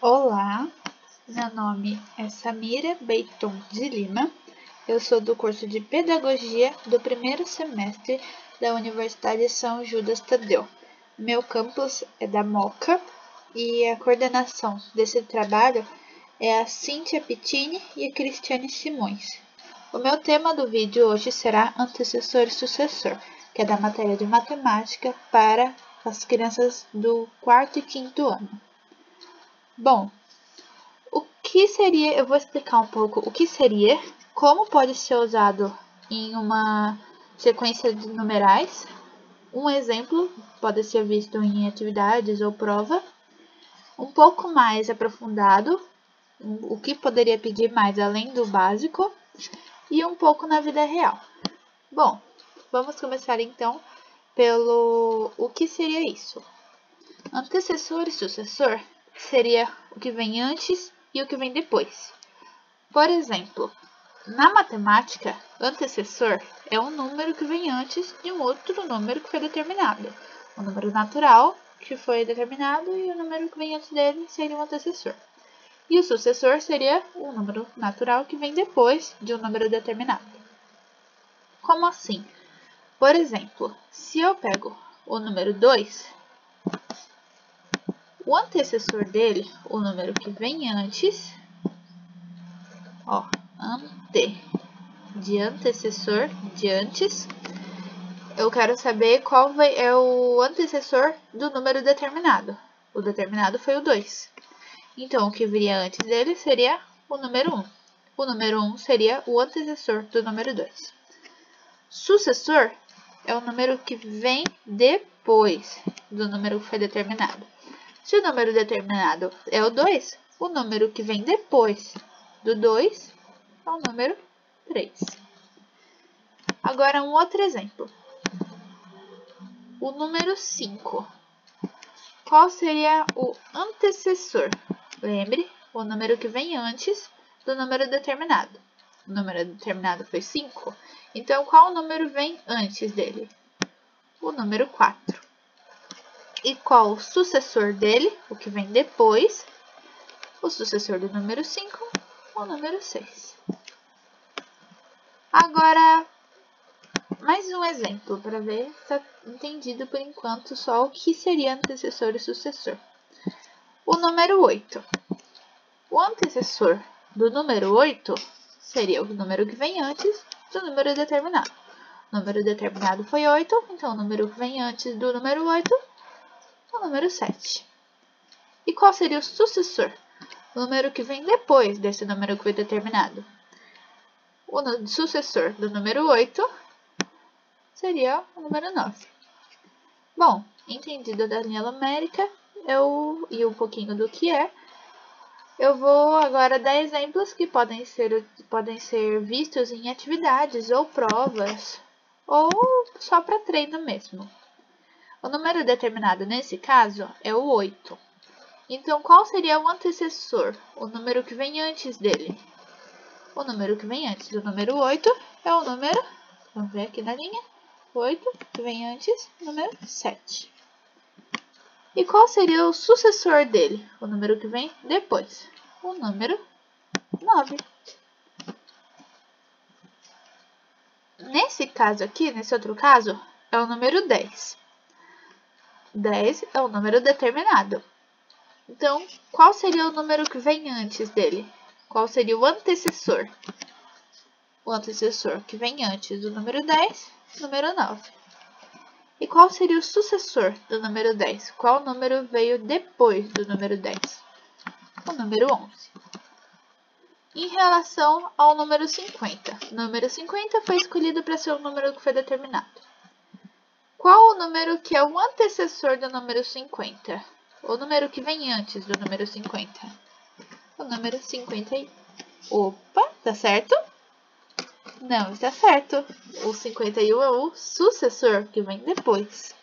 Olá, meu nome é Samira Beiton de Lima, eu sou do curso de Pedagogia do primeiro semestre da Universidade São Judas Tadeu. Meu campus é da Moca e a coordenação desse trabalho é a Cíntia Pittini e a Cristiane Simões. O meu tema do vídeo hoje será antecessor e sucessor, que é da matéria de matemática para as crianças do 4º e 5º ano. Bom, eu vou explicar um pouco o que seria, como pode ser usado em uma sequência de numerais. Um exemplo pode ser visto em atividades ou prova. Um pouco mais aprofundado, o que poderia pedir mais além do básico. E um pouco na vida real. Bom, vamos começar então pelo o que seria isso. Antecessor e sucessor seria o que vem antes e o que vem depois. Por exemplo, na matemática, antecessor é um número que vem antes de um outro número que foi determinado. O número natural que foi determinado e o número que vem antes dele seria um antecessor. E o sucessor seria um número natural que vem depois de um número determinado. Como assim? Por exemplo, se eu pego o número 2, o antecessor dele, o número que vem antes, de antecessor, de antes, eu quero saber qual é o antecessor do número determinado. O determinado foi o 2. Então, o que viria antes dele seria o número 1. O número 1 seria o antecessor do número 2. Sucessor é o número que vem depois do número que foi determinado. Se o número determinado é o 2, o número que vem depois do 2 é o número 3. Agora, um outro exemplo. O número 5. Qual seria o antecessor? Lembre, o número que vem antes do número determinado. O número determinado foi 5. Então, qual número vem antes dele? O número 4. E qual o sucessor dele? O que vem depois? O sucessor do número 5, o número 6. Agora, mais um exemplo para ver se está entendido por enquanto só o que seria antecessor e sucessor. O número 8. O antecessor do número 8 seria o número que vem antes do número determinado. O número determinado foi 8, então o número que vem antes do número 8 é o número 7. E qual seria o sucessor? O número que vem depois desse número que foi determinado. O sucessor do número 8 seria o número 9. Bom, entendido da linha numérica e um pouquinho do que é, eu vou agora dar exemplos que podem ser vistos em atividades ou provas, ou só para treino mesmo. O número determinado nesse caso é o 8. Então, qual seria o antecessor, o número que vem antes dele? O número que vem antes do número 8 é o número, vamos ver aqui na linha, 8, que vem antes, número 7. E qual seria o sucessor dele, o número que vem depois? O número 9. Nesse caso aqui, nesse outro caso, é o número 10. 10 é o número determinado. Então, qual seria o número que vem antes dele? Qual seria o antecessor? O antecessor que vem antes do número 10, número 9. E qual seria o sucessor do número 10? Qual número veio depois do número 10? O número 11. Em relação ao número 50. O número 50 foi escolhido para ser o número que foi determinado. Qual o número que é o antecessor do número 50? O número que vem antes do número 50. O número 51. Opa, tá certo? Não, está certo. O 51 é o sucessor que vem depois.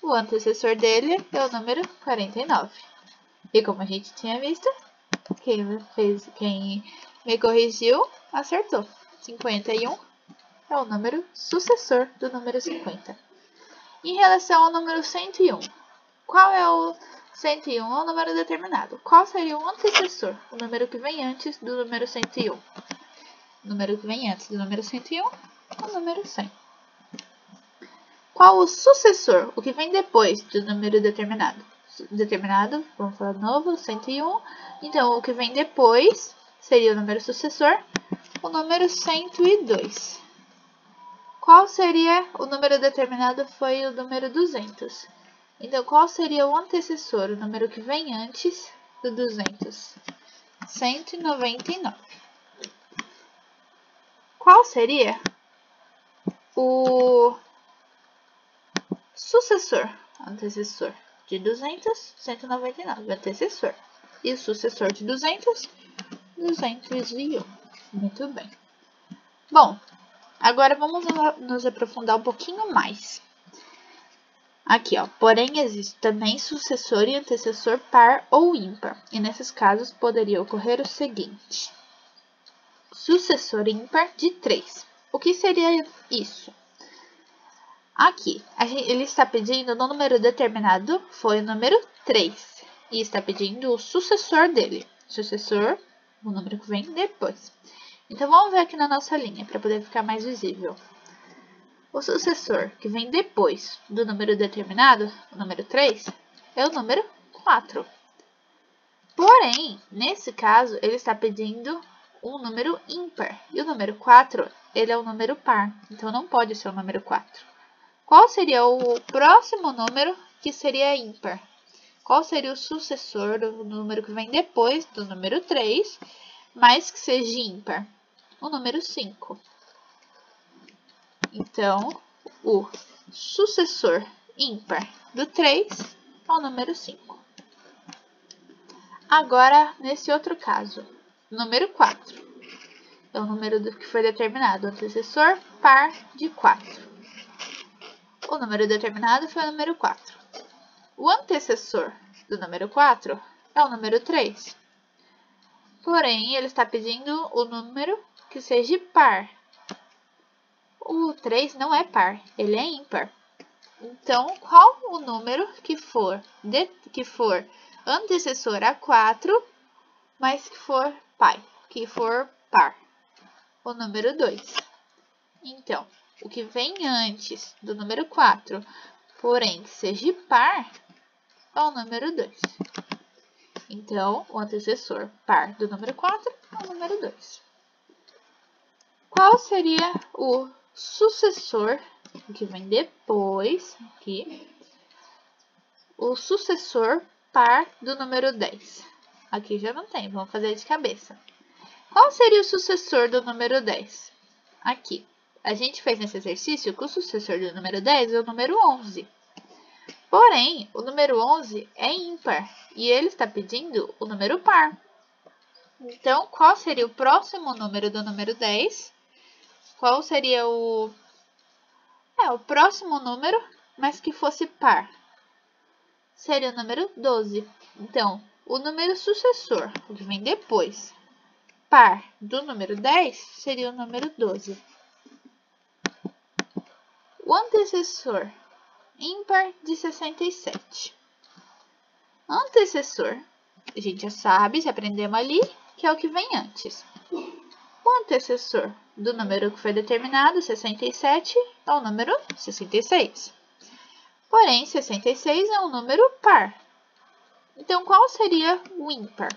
O antecessor dele é o número 49. E como a gente tinha visto, quem me corrigiu, acertou. 51 é o número sucessor do número 50. Em relação ao número 101, qual é o 101 é um número determinado. Qual seria o antecessor? O número que vem antes do número 101. O número que vem antes do número 101 é o número 100. Qual o sucessor? O que vem depois do número determinado? Determinado, vamos falar de novo, 101. Então, o que vem depois seria o número sucessor, o número 102. Qual seria o número determinado? Foi o número 200. Então, qual seria o antecessor, o número que vem antes do 200? 199. Qual seria o sucessor, antecessor de 200? 199, antecessor. E o sucessor de 200? 201. Muito bem. Bom, agora vamos nos aprofundar um pouquinho mais. Aqui, ó. Porém, existe também sucessor e antecessor par ou ímpar. E nesses casos, poderia ocorrer o seguinte. Sucessor ímpar de 3. O que seria isso? Aqui, ele está pedindo no número determinado, foi o número 3. E está pedindo o sucessor dele. Sucessor, o número que vem depois. Então, vamos ver aqui na nossa linha, para poder ficar mais visível. O sucessor que vem depois do número determinado, o número 3, é o número 4. Porém, nesse caso, ele está pedindo um número ímpar. E o número 4, ele é um número par. Então, não pode ser o número 4. Qual seria o próximo número que seria ímpar? Qual seria o sucessor do número que vem depois do número 3, mas que seja ímpar? O número 5. Então, o sucessor ímpar do 3 é o número 5. Agora, nesse outro caso, número 4 é o número que foi determinado, antecessor par de 4. O número determinado foi o número 4. O antecessor do número 4 é o número 3. Porém, ele está pedindo o número que seja par. O 3 não é par, ele é ímpar. Então, qual o número que for antecessor a 4, mas que for par? O número 2. Então, o que vem antes do número 4, porém que seja par, é o número 2. Então, o antecessor par do número 4 é o número 2. Qual seria o sucessor que vem depois aqui? O sucessor par do número 10. Aqui já não tem, vamos fazer de cabeça. Qual seria o sucessor do número 10? Aqui. A gente fez nesse exercício que o sucessor do número 10 é o número 11. Porém, o número 11 é ímpar e ele está pedindo o número par. Então, qual seria o próximo número do número 10? Qual seria o próximo número, mas que fosse par? Seria o número 12. Então, o número sucessor, o que vem depois, par do número 10, seria o número 12. O antecessor ímpar de 67. Antecessor, a gente já sabe, já aprendemos ali, que é o que vem antes. O antecessor do número que foi determinado, 67, é o número 66. Porém, 66 é um número par. Então, qual seria o ímpar?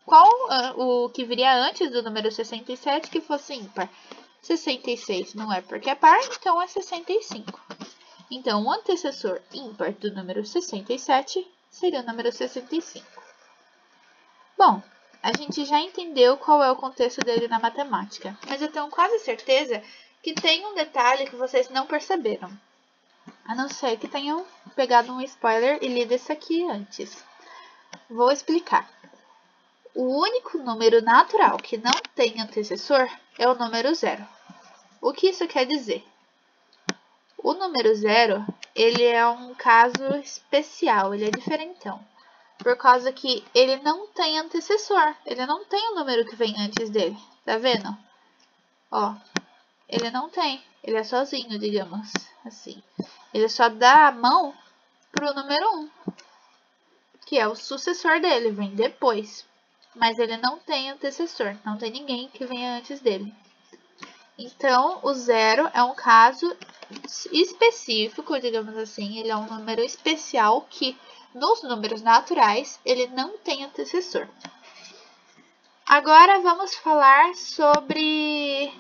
Qual o que viria antes do número 67 que fosse ímpar? 66 não é porque é par, então é 65. Então, o antecessor ímpar do número 67 seria o número 65. Bom, a gente já entendeu qual é o contexto dele na matemática, mas eu tenho quase certeza que tem um detalhe que vocês não perceberam. A não ser que tenham pegado um spoiler e lido isso aqui antes. Vou explicar. O único número natural que não tem antecessor é o número 0. O que isso quer dizer? O número 0, ele é um caso especial, ele é diferentão. Por causa que ele não tem antecessor, ele não tem o número que vem antes dele. Tá vendo? Ó, ele não tem, ele é sozinho, digamos assim. Ele só dá a mão pro número 1. que é o sucessor dele, vem depois. Mas ele não tem antecessor, não tem ninguém que venha antes dele. Então, o 0 é um caso específico, digamos assim, ele é um número especial que, nos números naturais, ele não tem antecessor. Agora, vamos falar sobre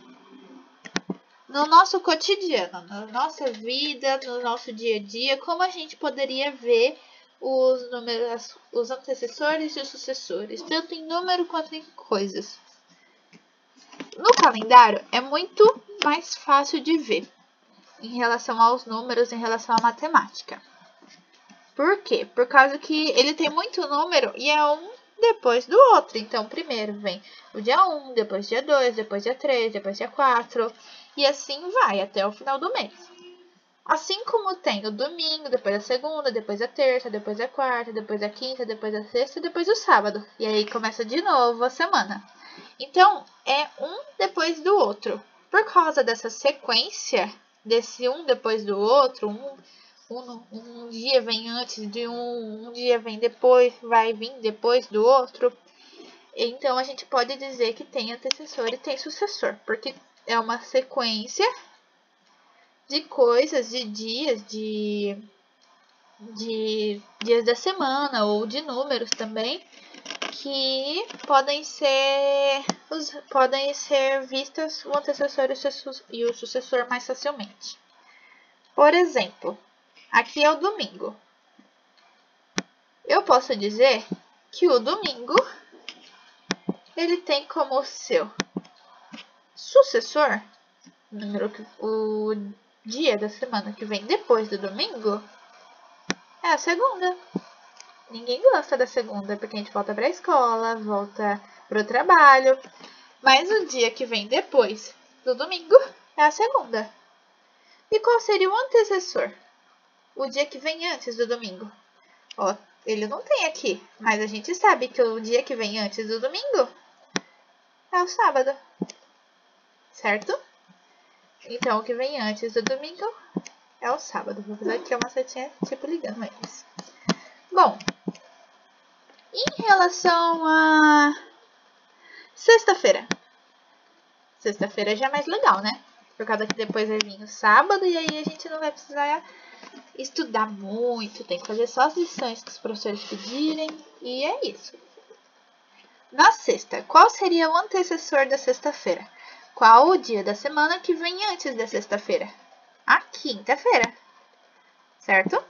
no nosso cotidiano, na nossa vida, no nosso dia a dia, como a gente poderia ver os números, os antecessores e os sucessores, tanto em número quanto em coisas. No calendário é muito mais fácil de ver em relação aos números, em relação à matemática. Por quê? Por causa que ele tem muito número e é um depois do outro. Então, primeiro vem o dia 1, depois dia 2, depois dia 3, depois dia 4 e assim vai até o final do mês. Assim como tem o domingo, depois a segunda, depois a terça, depois a quarta, depois a quinta, depois a sexta e depois o sábado. E aí começa de novo a semana. Então, é um depois do outro. Por causa dessa sequência, desse um depois do outro, um dia vem antes de um dia vem depois, vai vir depois do outro. Então, a gente pode dizer que tem antecessor e tem sucessor, porque é uma sequência de coisas, de dias, de dias da semana ou de números também, que podem ser vistas o antecessor e o sucessor mais facilmente. Por exemplo, aqui é o domingo. Eu posso dizer que o domingo ele tem como seu sucessor o dia da semana que vem depois do domingo é a segunda. Ninguém gosta da segunda, porque a gente volta para a escola, volta para o trabalho. Mas o dia que vem depois do domingo é a segunda. E qual seria o antecessor? O dia que vem antes do domingo. Ó, ele não tem aqui, mas a gente sabe que o dia que vem antes do domingo é o sábado. Certo? Então, o que vem antes do domingo é o sábado. Vou fazer aqui uma setinha, tipo, ligando eles. Bom, em relação a sexta-feira. Sexta-feira já é mais legal, né? Por causa que depois vai vir o sábado e aí a gente não vai precisar estudar muito. Tem que fazer só as lições que os professores pedirem. E é isso. Na sexta, qual seria o antecessor da sexta-feira? Qual o dia da semana que vem antes da sexta-feira? A quinta-feira. Certo?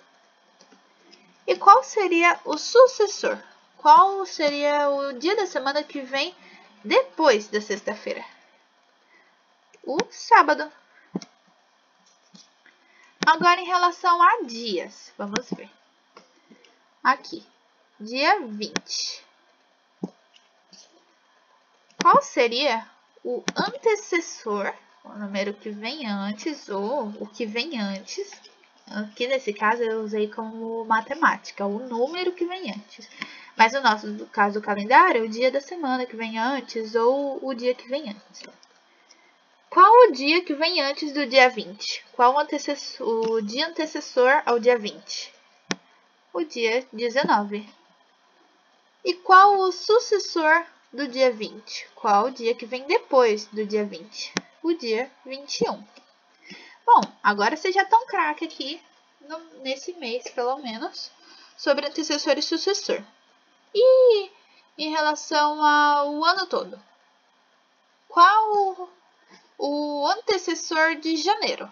E qual seria o sucessor? Qual seria o dia da semana que vem depois da sexta-feira? O sábado. Agora, em relação a dias, vamos ver. Aqui, dia 20. Qual seria o antecessor, o número que vem antes, ou o que vem antes? Aqui, nesse caso, eu usei como matemática, o número que vem antes. Mas no nosso caso do calendário, o dia da semana que vem antes, ou o dia que vem antes. Qual o dia que vem antes do dia 20? Qual o dia antecessor ao dia 20? O dia 19. E qual o sucessor do dia 20? Qual o dia que vem depois do dia 20? O dia 21. Bom, agora vocês já estão craque aqui, nesse mês pelo menos, sobre antecessor e sucessor. E em relação ao ano todo? Qual o antecessor de janeiro?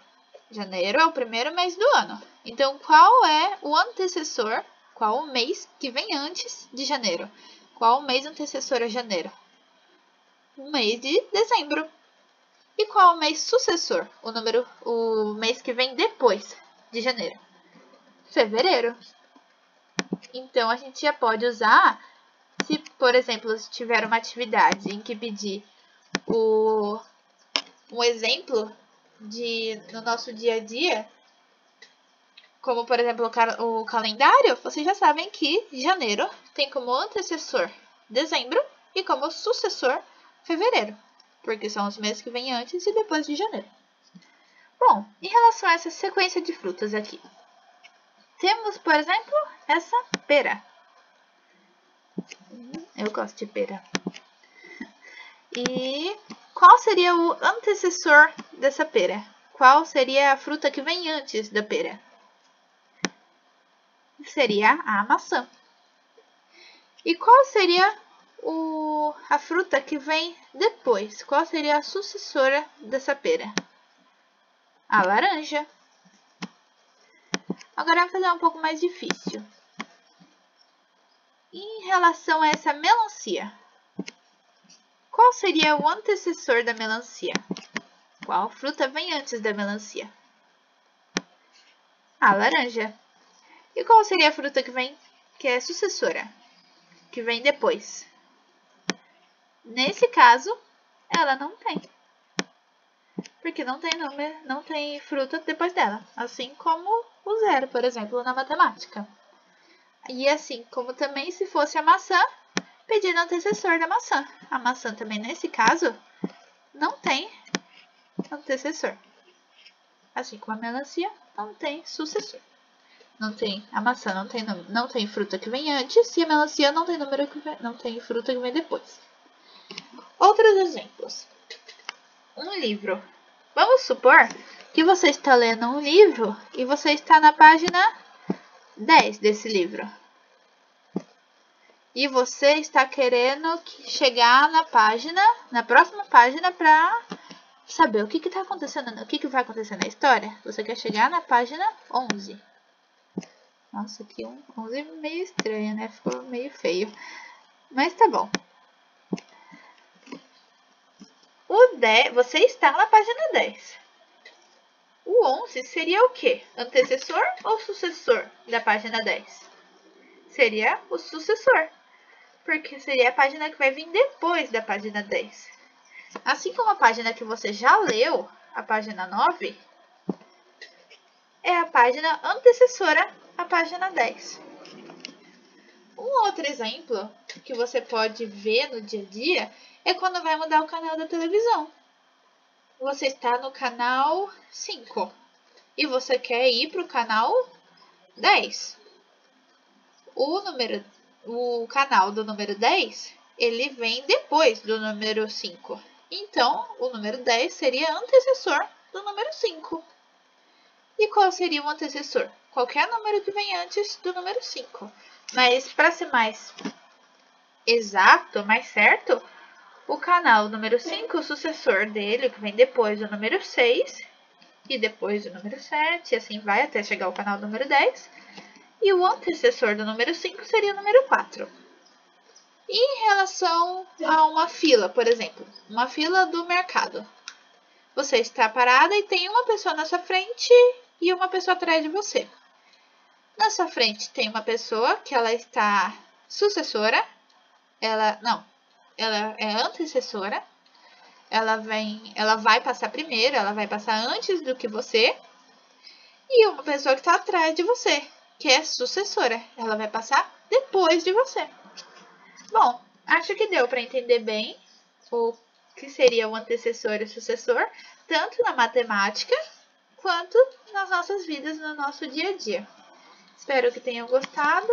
Janeiro é o primeiro mês do ano. Então, qual é o antecessor? Qual o mês que vem antes de janeiro? Qual o mês antecessor a janeiro? O mês de dezembro. E qual o mês sucessor? O mês que vem depois de janeiro? Fevereiro. Então, a gente já pode usar, se, por exemplo, se tiver uma atividade em que pedir um exemplo no nosso dia a dia, como, por exemplo, o calendário, vocês já sabem que janeiro tem como antecessor dezembro e como sucessor fevereiro, porque são os meses que vêm antes e depois de janeiro. Bom, em relação a essa sequência de frutas aqui, temos, por exemplo, essa pera. Eu gosto de pera. E qual seria o antecessor dessa pera? Qual seria a fruta que vem antes da pera? Seria a maçã. E qual seria a fruta que vem depois? Qual seria a sucessora dessa pera? A laranja. Agora vamos fazer um pouco mais difícil. Em relação a essa melancia, qual seria o antecessor da melancia? Qual fruta vem antes da melancia? A laranja. E qual seria a fruta que é sucessora? Que vem depois? Nesse caso, ela não tem. Porque não tem fruta depois dela. Assim como o zero, por exemplo, na matemática. E assim como também se fosse a maçã, pedindo antecessor da maçã. A maçã também, nesse caso, não tem antecessor. Assim como a melancia, não tem sucessor. A maçã não tem fruta que vem antes e a melancia não tem fruta que vem depois. Outros exemplos. Um livro. Vamos supor que você está lendo um livro e você está na página 10 desse livro. E você está querendo chegar na próxima página para saber o que está acontecendo, o que vai acontecer na história. Você quer chegar na página 11. Nossa, aqui 11 é meio estranho, né? Ficou meio feio. Mas tá bom. Você está na página 10. O 11 seria o quê? Antecessor ou sucessor da página 10? Seria o sucessor, porque seria a página que vai vir depois da página 10. Assim como a página que você já leu, a página 9, é a página antecessora à página 10. Um outro exemplo que você pode ver no dia a dia é quando vai mudar o canal da televisão. Você está no canal 5 e você quer ir para o canal 10. O canal do número 10, ele vem depois do número 5. Então, o número 10 seria antecessor do número 5. E qual seria o antecessor? Qualquer número que vem antes do número 5. Mas, para ser mais exato, mais certo, o canal número 5, o sucessor dele, que vem depois do número 6, e depois do número 7, e assim vai até chegar ao canal número 10. E o antecessor do número 5 seria o número 4. E em relação a uma fila, por exemplo, uma fila do mercado. Você está parada e tem uma pessoa na sua frente e uma pessoa atrás de você. Na sua frente tem uma pessoa que ela está sucessora, ela é antecessora, ela vai passar primeiro, ela vai passar antes do que você, e uma pessoa que está atrás de você, que é sucessora, ela vai passar depois de você. Bom, acho que deu para entender bem o que seria o antecessor e o sucessor, tanto na matemática quanto nas nossas vidas, no nosso dia a dia. Espero que tenham gostado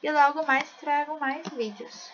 e logo mais trago mais vídeos.